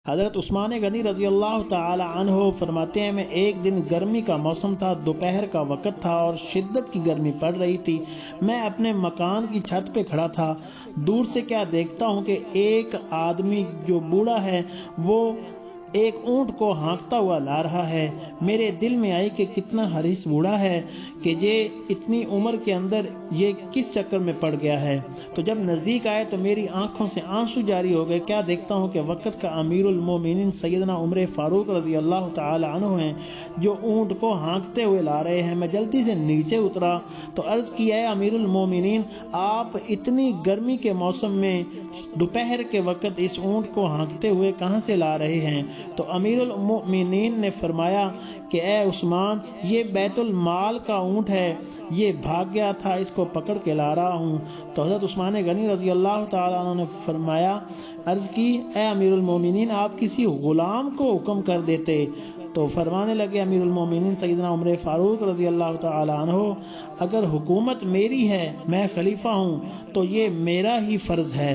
حضرت عثمان غنی رضی اللہ تعالی عنہ فرماتے ہیں میں ایک دن گرمی کا موسم تھا، دوپہر کا وقت تھا اور شدت کی گرمی پڑ رہی تھی۔ میں اپنے مکان کی چھت پہ کھڑا تھا، دور سے کیا دیکھتا ہوں کہ ایک آدمی جو بوڑھا ہے وہ ایک اونٹ کو ہانکتا ہوا لا رہا ہے۔ میرے دل میں آئی کہ کتنا حریص بوڑھا ہے کہ یہ اتنی عمر کے اندر یہ کس چکر میں پڑ گیا ہے۔ تو جب نزدیک آئے تو میری آنکھوں سے آنسو جاری ہو گئے۔ کیا دیکھتا ہوں کہ وقت کا امیر المومنین سیدنا عمر فاروق رضی اللہ تعالی عنہ ہیں جو اونٹ کو ہانکتے ہوئے لا رہے ہیں۔ میں جلدی سے نیچے اترا تو عرض کیا ہے امیر المومنین آپ اتنی گرمی کے موسم میں دوپہر کے وقت اس اونٹ کو ہانکتے ہوئے کہاں سے لا رہے ہیں؟ تو امیر المؤمنین نے فرمایا کہ اے عثمان یہ بیت المال کا اونٹ ہے، یہ بھاگ گیا تھا، اس کو پکڑ کے لا رہا ہوں۔ تو حضرت عثمان غنی رضی اللہ تعالیٰ عنہ نے فرمایا، عرض کی اے امیر المومنین آپ کسی غلام کو حکم کر دیتے۔ تو فرمانے لگے امیر المومنین سیدنا عمر فاروق رضی اللہ تعالی عنہ اگر حکومت میری ہے، میں خلیفہ ہوں، تو یہ میرا ہی فرض ہے